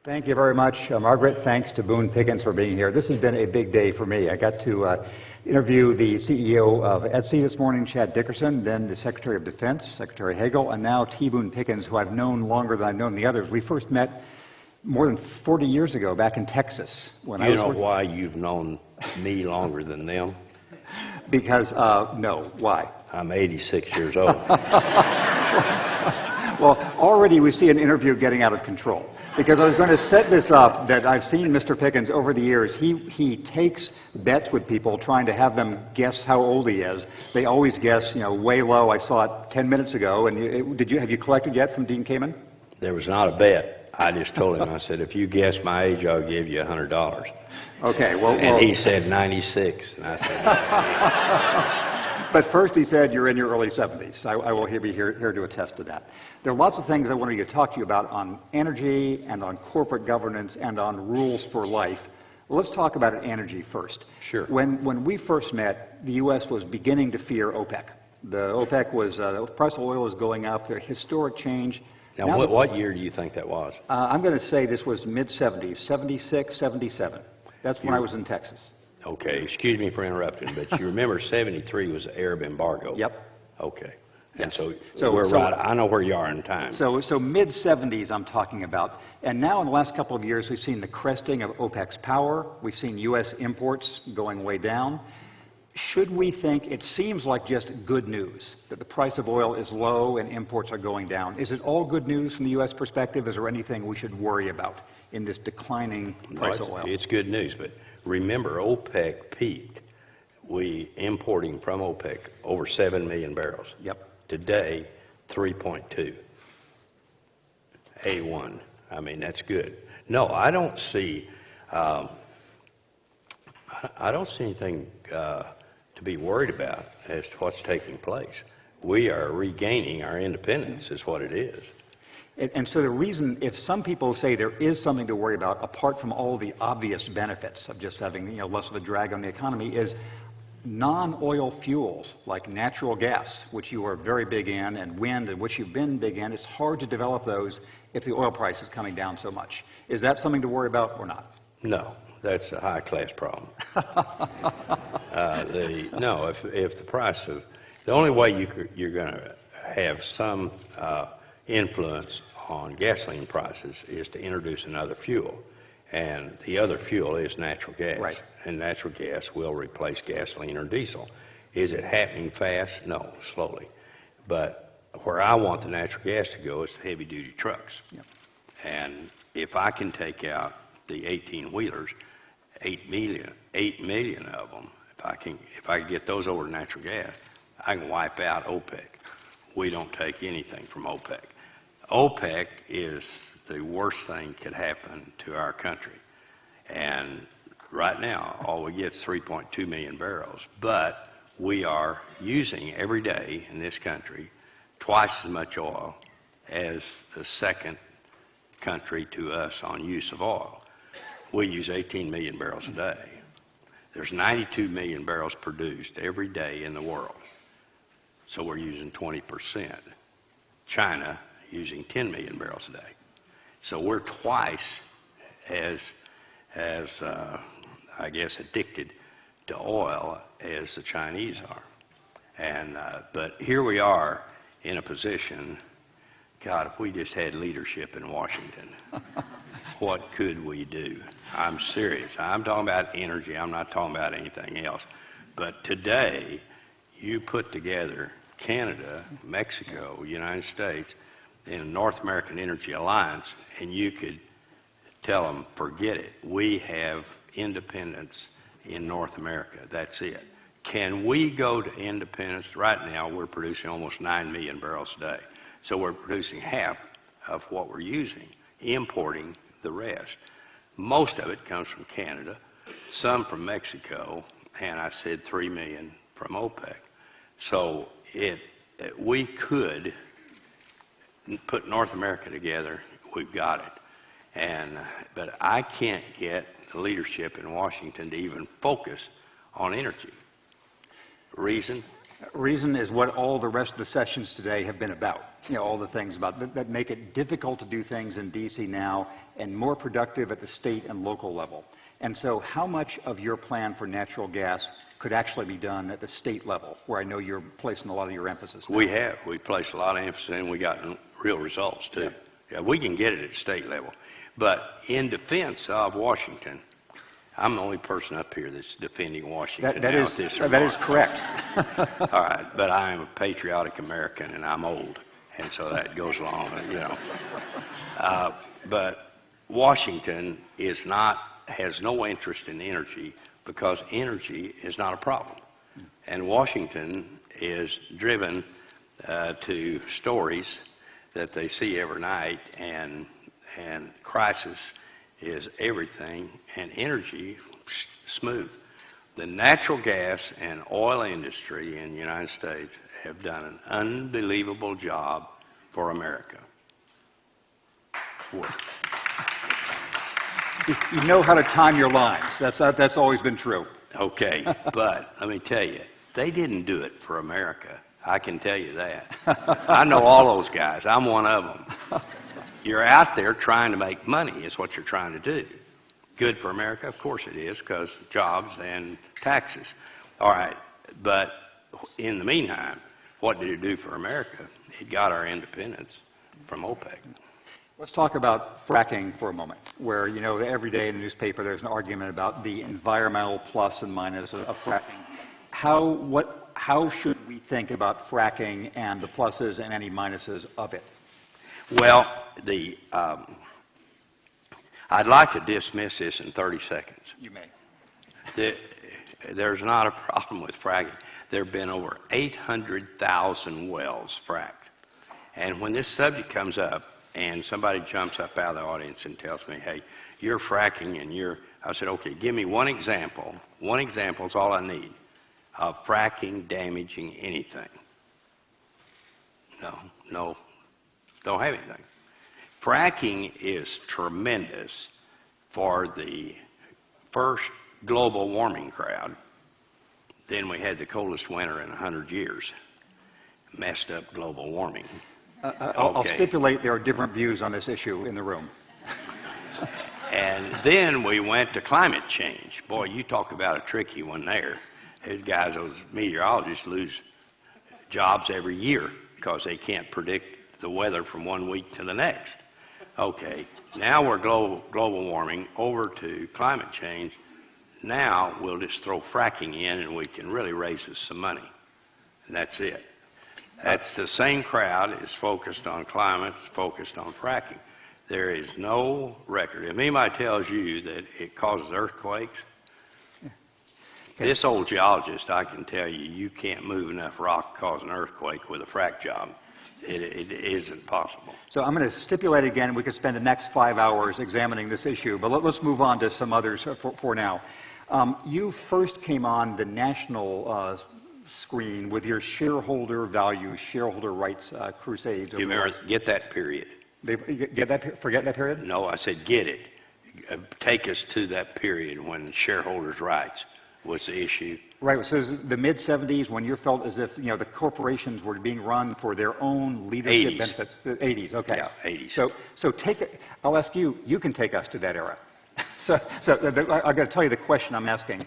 Thank you very much, Margaret. Thanks to Boone Pickens for being here. This has been a big day for me. I got to interview the CEO of Etsy this morning, Chad Dickerson, then the Secretary of Defense, Secretary Hagel, and now T. Boone Pickens, who I've known longer than I've known the others. We first met more than 40 years ago back in Texas. When I was know why you've known me longer than them? Because, no, why? I'm 86 years old. Well, already we see an interview getting out of control. Because I was going to set this up that I've seen Mr. Pickens over the years. He takes bets with people, trying to have them guess how old he is. They always guess, way low. I saw it 10 minutes ago. And have you collected yet from Dean Kamen? There was not a bet. I just told him, I said, if you guess my age, I'll give you $100. Okay, well... And he said 96. And I said... But first he said you're in your early 70s. I will be here to attest to that. There are lots of things I wanted to talk to you about on energy and on corporate governance and on rules for life. Well, let's talk about energy first. Sure. When we first met, the U.S. was beginning to fear OPEC. The OPEC was, the price of oil was going up, a historic change. Now what year do you think that was? I'm going to say this was mid-70s, 76, 77. That's when I was in Texas. Okay, excuse me for interrupting, but you remember 73 was the Arab embargo? Yep. Okay. And so we're right. I know where you are in time. So mid-70s I'm talking about. And now in the last couple of years we've seen the cresting of OPEC's power. We've seen U.S. imports going way down. Should we think, it seems like just good news, that the price of oil is low and imports are going down. Is it all good news from the U.S. perspective? Is there anything we should worry about in this declining price of oil? It's good news, but remember, OPEC peaked. We importing from OPEC over 7 million barrels. Yep. Today, 3.2. A1. I mean, that's good. No, I don't see anything to be worried about as to what's taking place. We are regaining our independence, is what it is. And so the reason, if some people say there is something to worry about, apart from all the obvious benefits of just having less of a drag on the economy, is non-oil fuels like natural gas, which you are very big in, and wind, in which you've been big in. It's hard to develop those if the oil price is coming down so much. Is that something to worry about or not? No, that's a high-class problem. No, if the price of, the only way you're going to have some influence on gasoline prices is to introduce another fuel. And the other fuel is natural gas. Right. And natural gas will replace gasoline or diesel. Is it happening fast? No, slowly. But where I want the natural gas to go is to heavy-duty trucks. Yep. And if I can take out the 18-wheelers, 8 million of them, if I can get those over to natural gas, I can wipe out OPEC. We don't take anything from OPEC. OPEC is the worst thing could happen to our country. And right now, all we get is 3.2 million barrels. But we are using every day in this country twice as much oil as the second country to us on use of oil. We use 18 million barrels a day. There's 92 million barrels produced every day in the world. So we're using 20%. China using 10 million barrels a day. So we're twice as I guess, addicted to oil as the Chinese are. And but here we are in a position, God, if we just had leadership in Washington, what could we do? I'm serious. I'm talking about energy. I'm not talking about anything else. But today, you put together Canada, Mexico, United States, in a North American Energy Alliance, and you could tell them, forget it. We have independence in North America. That's it. Can we go to independence? Right now, we're producing almost 9 million barrels a day. So we're producing half of what we're using, importing the rest. Most of it comes from Canada, some from Mexico, and I said 3 million from OPEC. So we could put North America together. We've got it. But I can't get the leadership in Washington to even focus on energy. Reason? Reason is what all the rest of the sessions today have been about. All the things about that make it difficult to do things in D.C. now and more productive at the state and local level. And so how much of your plan for natural gas could actually be done at the state level, where I know you're placing a lot of your emphasis now? We have. We placed a lot of emphasis and we got real results, too. Yeah, we can get it at state level. But in defense of Washington, I'm the only person up here that's defending Washington. That is correct. All right, but I am a patriotic American and I'm old, and so that goes along, But Washington has no interest in energy because energy is not a problem. And Washington is driven to stories that they see every night, and crisis is everything, and energy, smooth. The natural gas and oil industry in the United States have done an unbelievable job for America. You know how to time your lines. That's always been true. Okay, but let me tell you, they didn't do it for America. I can tell you that. I know all those guys. I'm one of them. You're out there trying to make money is what you're trying to do. Good for America? Of course it is, because jobs and taxes. All right, but in the meantime, what did it do for America? It got our independence from OPEC. Let's talk about fracking for a moment, where, every day in the newspaper there's an argument about the environmental plus and minus of fracking. How should we think about fracking and the pluses and any minuses of it? Well, I'd like to dismiss this in 30 seconds. You may. There's not a problem with fracking. There have been over 800,000 wells fracked. And when this subject comes up and somebody jumps up out of the audience and tells me, hey, you're fracking and I said, okay, give me one example. One example is all I need of fracking damaging anything. No, don't have anything. Fracking is tremendous for the first global warming crowd. Then we had the coldest winter in 100 years. Messed up global warming. I'll stipulate there are different views on this issue in the room. And then we went to climate change. Boy, you talk about a tricky one there. Those meteorologists lose jobs every year because they can't predict the weather from one week to the next. Okay, now we're global warming over to climate change. Now we'll just throw fracking in and we can really raise us some money. And that's it. That's the same crowd is focused on climate, focused on fracking. There is no record. If anybody tells you that it causes earthquakes, this old geologist, I can tell you, you can't move enough rock to cause an earthquake with a frack job. It isn't possible. So I'm going to stipulate again, we could spend the next 5 hours examining this issue, but let's move on to some others for now. You first came on the national screen with your shareholder values, shareholder rights crusades. Get that period. Forget that period? No, I said get it. Take us to that period when shareholders' rights was the issue. Right. So the mid-'70s, when you felt as if the corporations were being run for their own leadership 80s. benefits. The 80s. Okay. Yeah, 80s. So I'll ask you. You can take us to that era. I've got to tell you the question I'm asking.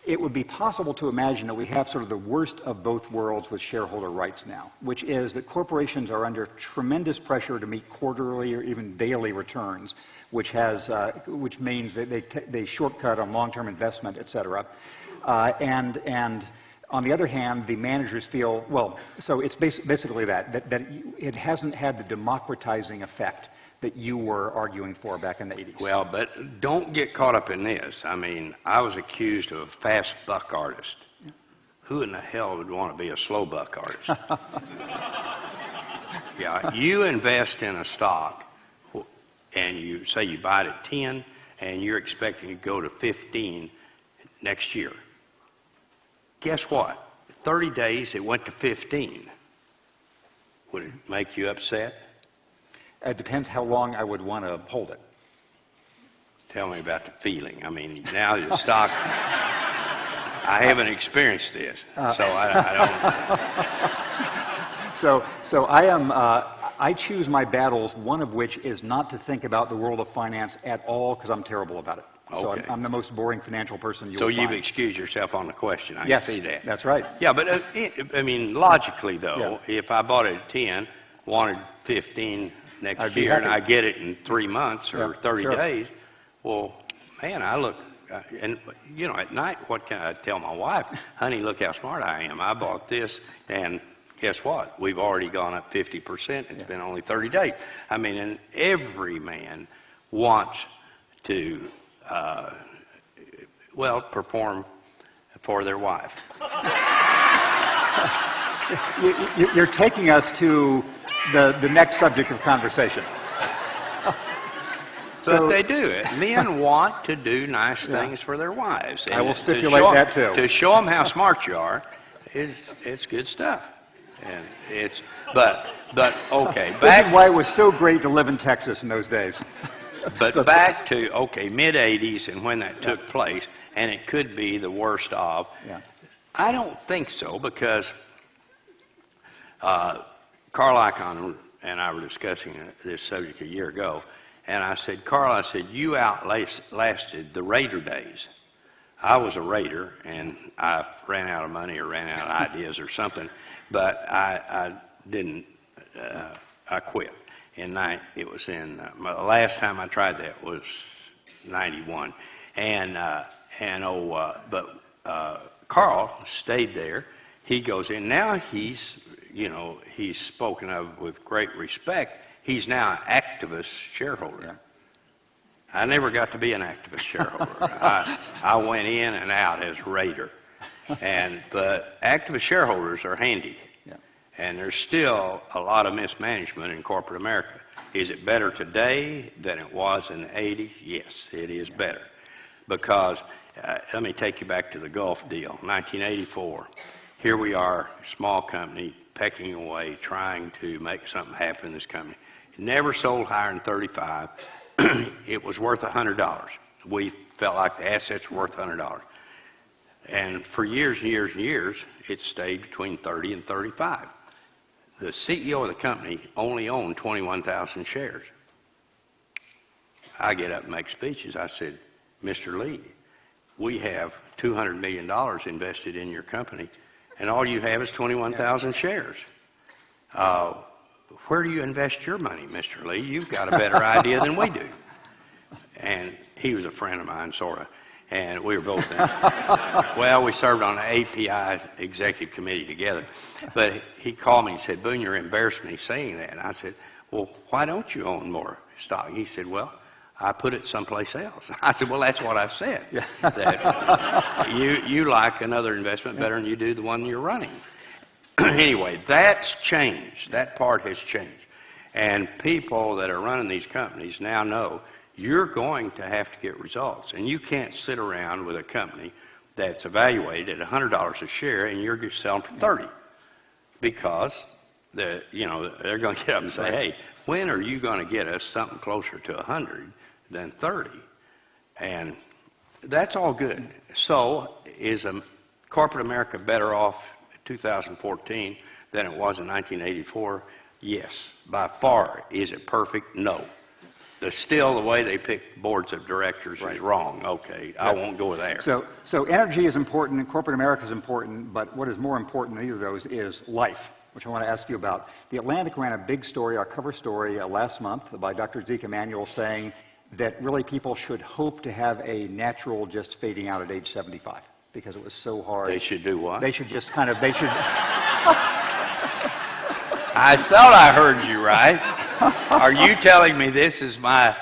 It would be possible to imagine that we have sort of the worst of both worlds with shareholder rights now, which is that corporations are under tremendous pressure to meet quarterly or even daily returns, which means that they shortcut on long-term investment, et cetera. And on the other hand, the managers feel, so it's basically that it hasn't had the democratizing effect that you were arguing for back in the 80s. Well, but don't get caught up in this. I mean, I was accused of a fast buck artist. Yeah. Who in the hell would want to be a slow buck artist? Yeah, you invest in a stock and you say you buy it at 10 and you're expecting to go to 15 next year. Guess what? 30 days it went to 15. Would it make you upset? It depends how long I would want to hold it. Tell me about the feeling. I mean, now the stock... I haven't experienced this, so I don't. So I am. I choose my battles. One of which is not to think about the world of finance at all, because I'm terrible about it. So Okay. I'm the most boring financial person you'll So find. you've excused yourself on the question. I Yes, can see that. that's right. Yeah, but I mean, logically though, if I bought it at 10, wanted 15 next I'd be year, and happy. I get it in 3 months or Yeah, 30 sure. days, well, man, I look, and you know, at night, what can I tell my wife? Honey, look how smart I am. I bought this, and guess what? We've already gone up 50%. It's been only 30 days. I mean, and every man wants to, well, perform for their wife. You're taking us to the next subject of conversation. But they do it. Men want to do nice things for their wives. I will to stipulate show that, too. To show them how smart you are, it's good stuff. And it's, but okay, This back. is why it was so great to live in Texas in those days. But back to, okay, mid-'80s and when that took place, and it could be the worst of. Yeah. I don't think so, because Carl Icahn and I were discussing this subject a year ago, and I said, Carl, I said, you outlasted the Raider days. I was a Raider, and I ran out of money or ran out of ideas or something, but I didn't, I quit. It was in, the last time I tried that was 91. But Carl stayed there. He goes in. Now he's, you know, he's spoken of with great respect. He's now an activist shareholder. Yeah. I never got to be an activist shareholder. I went in and out as Raider. But activist shareholders are handy. Yeah. And there's still a lot of mismanagement in corporate America. Is it better today than it was in the 80s? Yes, it is better. Because, let me take you back to the Gulf deal, 1984. Here we are, small company, pecking away, trying to make something happen in this company. It never sold higher than 35. It was worth $100. We felt like the assets were worth $100. And for years and years and years, it stayed between 30 and 35. The CEO of the company only owned 21,000 shares. I get up and make speeches. I said, Mr. Lee, we have $200 million invested in your company, and all you have is 21,000 shares. Where do you invest your money, Mr. Lee? You've got a better idea than we do. And he was a friend of mine, sort of. And we were both in. Well, we served on the API executive committee together. But he called me and said, Boone, you're embarrassing me saying that. And I said, well, why don't you own more stock? He said, well, I put it someplace else. I said, well, that's what I said. That you like another investment better than you do the one you're running. Anyway, that's changed. That part has changed. And people that are running these companies now know you're going to have to get results. And you can't sit around with a company that's evaluated at $100 a share and you're just selling for 30. Because they're going to get up and say, hey, when are you going to get us something closer to 100 than 30? And that's all good. So is corporate America better off in 2014 than it was in 1984? Yes, by far. Is it perfect? No. Still, the way they pick boards of directors is wrong. Okay, I won't go there. So energy is important, and corporate America is important, but what is more important than either of those is life, which I want to ask you about. The Atlantic ran a big story, our cover story, last month by Dr. Zeke Emanuel saying that really people should hope to have a natural just fading out at age 75 because it was so hard. They should do what? They should just kind of, I thought I heard you right. Are you telling me this is my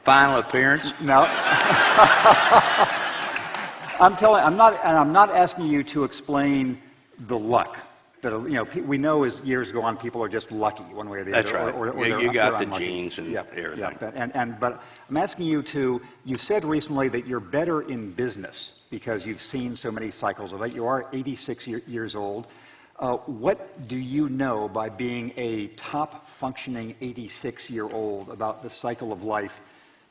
final appearance? No. I'm not asking you to explain the luck. That, we know as years go on, people are just lucky one way or the other. That's right. Or you got the unlucky. genes and everything. But I'm asking you you said recently that you're better in business because you've seen so many cycles of it. You are 86 years old. What do you know by being a top functioning 86-year-old about the cycle of life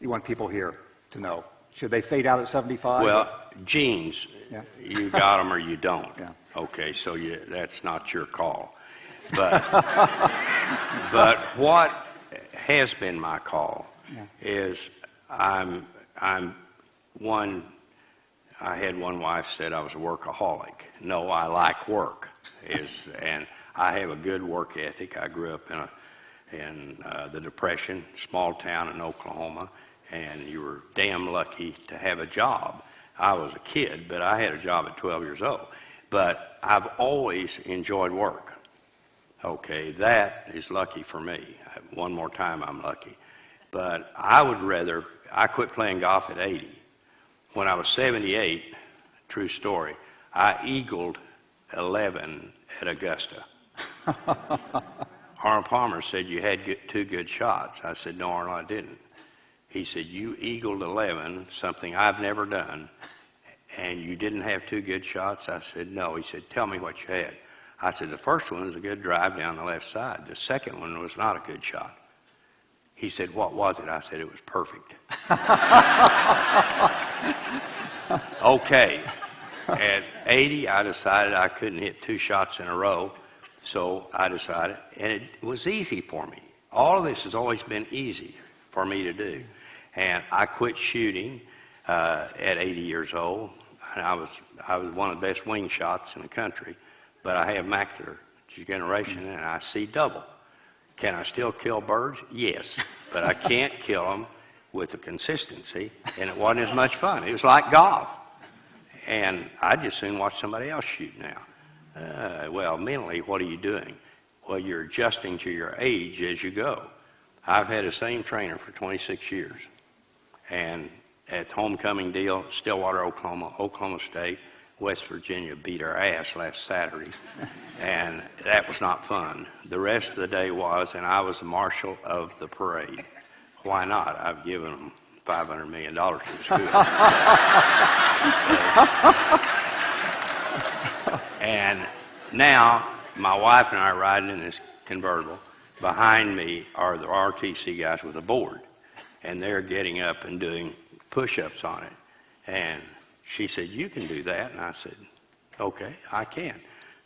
you want people here to know? Should they fade out at 75? Well, genes, Yeah. you got them or you don't. Yeah. Okay, so that's not your call. But, but what has been my call is I had one wife said I was a workaholic. No, I like work. And I have a good work ethic. I grew up in the Depression, small town in Oklahoma, and you were damn lucky to have a job. I was a kid, but I had a job at 12 years old. But I've always enjoyed work. Okay, that is lucky for me. One more time, I'm lucky. But I would rather, I quit playing golf at 80. When I was 78, true story, I eagled 11 at Augusta. Arnold Palmer said, you had two good shots. I said, no, Arnold, I didn't. He said, you eagled 11, something I've never done, and you didn't have two good shots? I said, no. He said, tell me what you had. I said, the first one was a good drive down the left side. The second one was not a good shot. He said, what was it? I said, it was perfect. Okay. At 80, I decided I couldn't hit two shots in a row, so I decided, and it was easy for me. All of this has always been easy for me to do. And I quit shooting at 80 years old. I was one of the best wing shots in the country, but I have macular degeneration and I see double. Can I still kill birds? Yes, but I can't kill them with the consistency, and it wasn't as much fun. It was like golf. And I'd just soon watch somebody else shoot now. Well, mentally, what are you doing? Well, you're adjusting to your age as you go. I've had the same trainer for 26 years. And at the homecoming deal, Stillwater, Oklahoma, Oklahoma State, West Virginia beat our ass last Saturday. And that was not fun. The rest of the day was, and I was the marshal of the parade. Why not? I've given them $500 million to the school. And now, my wife and I are riding in this convertible. Behind me are the RTC guys with a board. And they're getting up and doing push-ups on it. And she said, you can do that. And I said, okay, I can.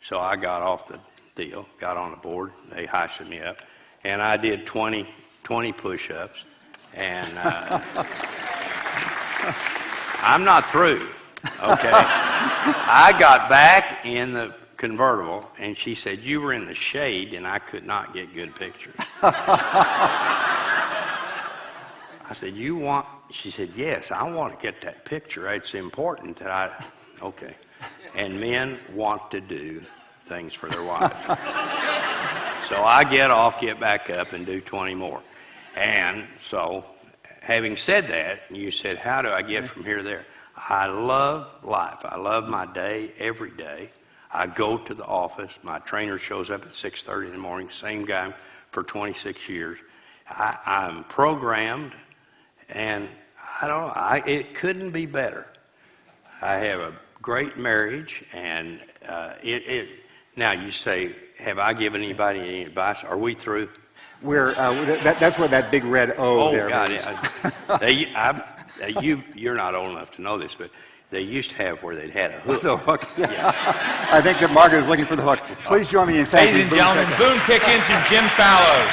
So I got off the deal, got on the board. They hoisted me up. And I did 20 push-ups. And I'm not through, okay? I got back in the convertible, and she said, you were in the shade, and I could not get good pictures. I said, you want? She said, yes, I want to get that picture. It's important that okay. And men want to do things for their wives. So I get off, get back up, and do 20 more. And so, having said that, you said, how do I get from here to there? I love life. I love my day every day. I go to the office. My trainer shows up at 6:30 in the morning, same guy for 26 years. I'm programmed, and it couldn't be better. I have a great marriage, and now you say, have I given anybody any advice? Are we through? That's where that big red O there God, is. yeah. You're not old enough to know this, but they used to have where they'd had a hook. The hook. Yeah. I think that Margaret is looking for the hook. Please join me in thanking Ladies and gentlemen, Boone Pickens and Jim Fallows.